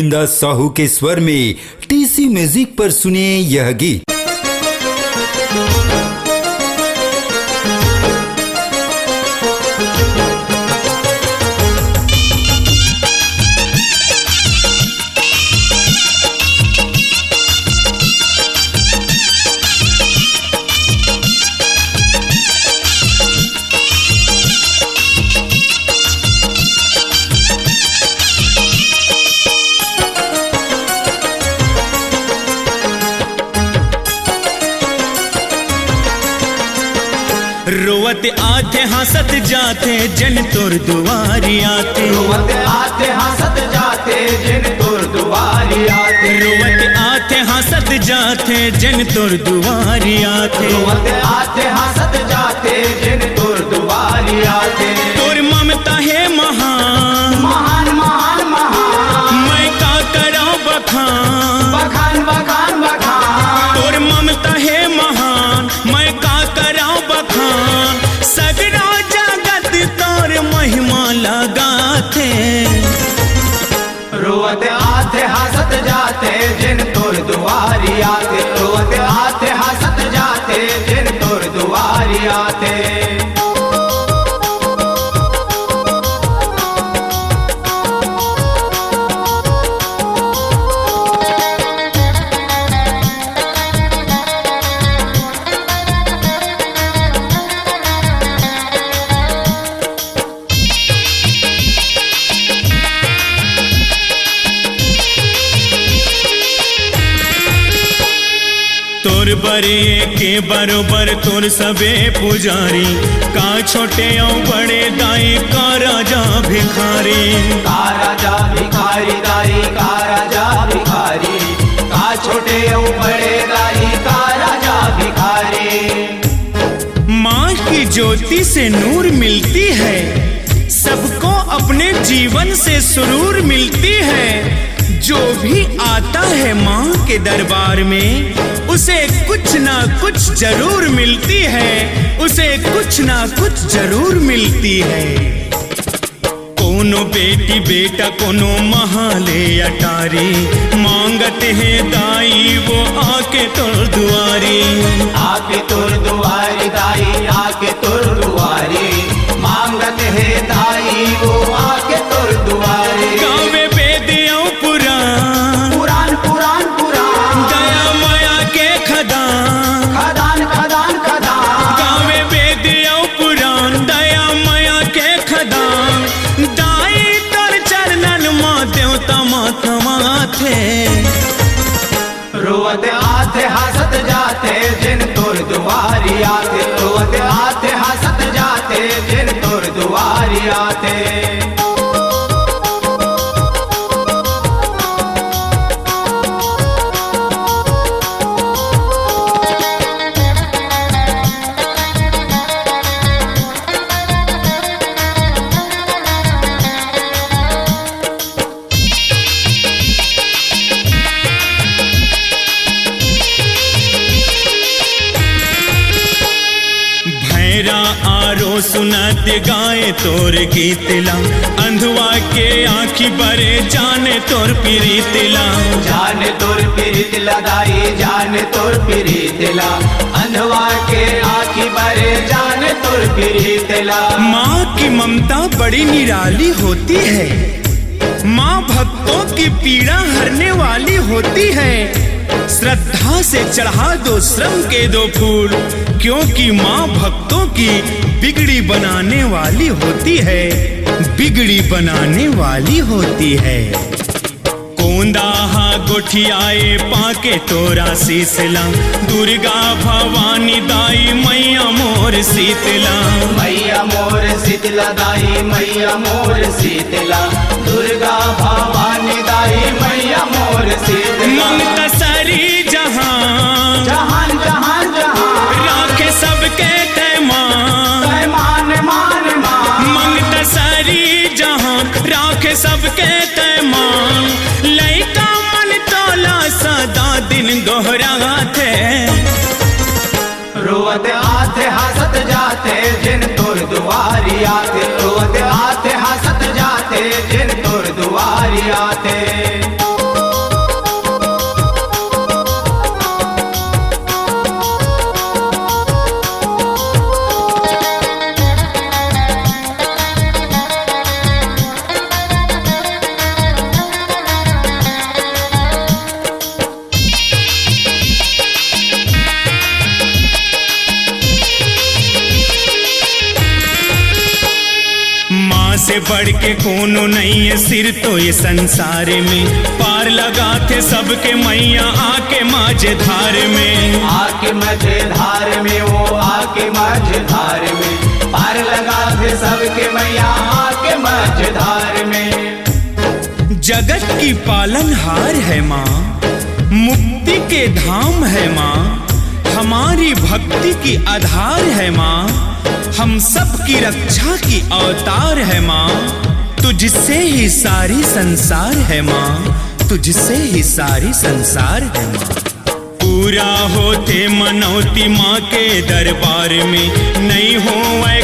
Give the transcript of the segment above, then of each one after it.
गोविंदा साहू के स्वर में टीसी म्यूजिक पर सुने यह गीत। रोवत आते हंसत जाते जन तोर दुआरी आते, रोवत आते हंसत जाते जन तोर दुआरी आते, रोवत आते हंसत जाते जन तोर दुआरी आते, रोवत आते हंसत जाते जन तोर दुआरी आते। तोर ममता है महान महान महान महान, मैं का करा बखान बखान बखान बखान। तोर ममता है महान मैं का करा बखान, सगरा जगत तोर महिमा लगाते। रोवत आते हंसत जाते जिन तोर दुआरी आते, रोवत आते हंसत जाते जिन तोर दुआरी आते। तोर बरे के बरोबर तोर सबे पुजारी, का छोटे और बड़े दाई का राजा भिखारी, का राजा भिखारी दाई का राजा भिखारी, का छोटे और बड़े दाई का राजा भिखारी। माँ की ज्योति से नूर मिलती है, सबको अपने जीवन से सुरूर मिलती है। जो भी आता है माँ के दरबार में उसे कुछ ना कुछ जरूर मिलती है, उसे कुछ ना कुछ जरूर मिलती है। कोनो बेटी बेटा कोनो महाले अटारी, मांगते हैं दाई वो आके तोर दुआरी, आके तोर दुआरी दाई आके तोर दुआरी, मांगते हैं दाई वो आके तोर दुआरी। गावे पुरान पुरान पुरान, दया माया के खदान, खदान खदान खदान। गावे वेदिया पुराण दया माया के खदान, दाई तोर चरणन माँ देवता माथा माथे। रोवत आते हंसत जाते जिन तोर दुआरी आते, रोवत आते हंसत जाते जिन तोर दुआरी आते। आरो सुनत गाए तोर गीतला, अंधुआ के आँखी बरे जाने तोर प्रीतिला, जाने तोर प्रीतिला दाई जाने तोर प्रीतिला, अंधवा के आँखी बरे जाने तोर प्रीतिला। माँ की ममता बड़ी निराली होती है, माँ भक्तों की पीड़ा हरने वाली होती है। श्रद्धा से चढ़ा दो श्रम के दो फूल, क्योंकि माँ भक्तों की बिगड़ी बनाने वाली होती है, बिगड़ी बनाने वाली होती है। कोंदा गोठियाए पाके तोरा शीसला, दुर्गा भवानी दाई मैया मोर शीतला, मैया मोर शीतला दाई मैया मोर शीतला, दुर्गा भवानी दाई मैया मोर शीतला। मंगता सारी जहान जहान जहान जहान, राखे सबके तैमान मान मान। मंगता सारी जहान राखे सबके तैमान, लइका मन तोला सदा दिन दोहराते। रोवत आते हंसत जाते जिन तोर दुआरी आते, रोवत आते हंसत जाते जिन तोर दुआरी आते। से बढ़ के कोनो नहीं है सिर तो ये संसार में। पार लगा थे सबके मैया आके माझधार में। आके मझधार में, वो आके मझधार में, पार लगा थे सबके मैया आके मझधार में। जगत की पालनहार है माँ, मुक्ति के धाम है माँ, हमारी भक्ति की आधार है माँ, हम सब की रक्षा की अवतार है माँ। तुझसे ही सारी संसार है माँ, तुझसे ही सारी संसार है माँ। पूरा होते मनौती माँ के दरबार में, नहीं हो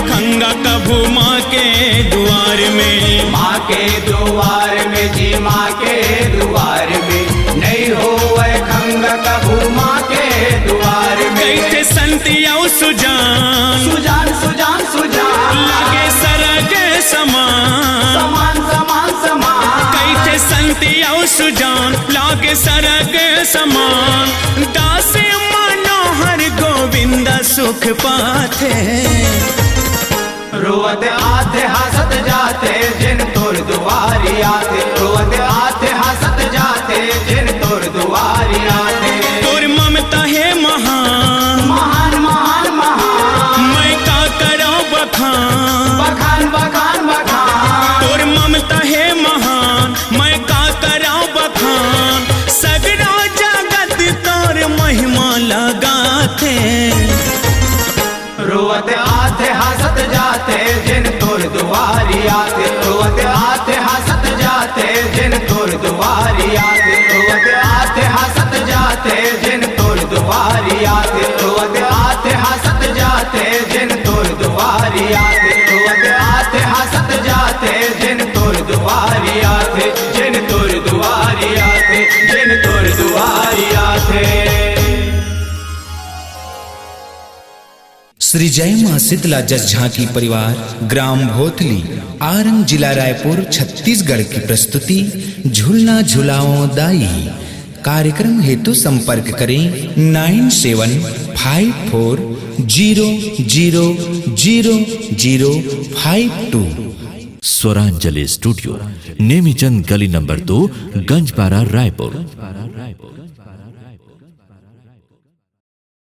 खंगा कभू माँ के द्वार में। माँ के द्वार में जी, माँ के द्वार में, नहीं हो खंगा कभू माँ के द्वार में। कैथे संतिया सुजान, सुजान सुजान सुजान, लागे सरग समान, समान समान समान। कैथे संतिया सुजान, लागे सरग समान। दास मनोहर गोविंद सुख पाथे, रोवत आते हंसत जाते जिन तोर दुआरी आते। रोवत आते हंसत जाते जिन तोर दुआरी आते। तोर ममता है महान, महान महान महान, मैं का करो बखान, बखान बखान बखान। तोर ममता है महान, मैं का करो बखान। सगरा जगत तोर महिमा लगाते, रोवत आते हंसत जाते जिन तोर दुआरी आते। रोवत आते हंसत जाते जिन तोर दुआरी आते। रोवत आते हंसत जाते जिन तोर दुआरी आते। रोवत आते हंसत जाते जिन तोर दुआरी आते। रोवत आते हंसत जाते जिन तोर दुआरी आते। जिन तोर दुआरी आते, जिन तोर दुआरी आते। श्री जय मां शीतला जस झांकी परिवार, ग्राम भोथली, आरंग, जिला रायपुर, छत्तीसगढ़ की प्रस्तुति झूलना झुलाओ दाई। कार्यक्रम हेतु संपर्क करें 9754000052। स्वरांजलि स्टूडियो, नेमीचंद गली नंबर 2, गंजपारा, रायपुर।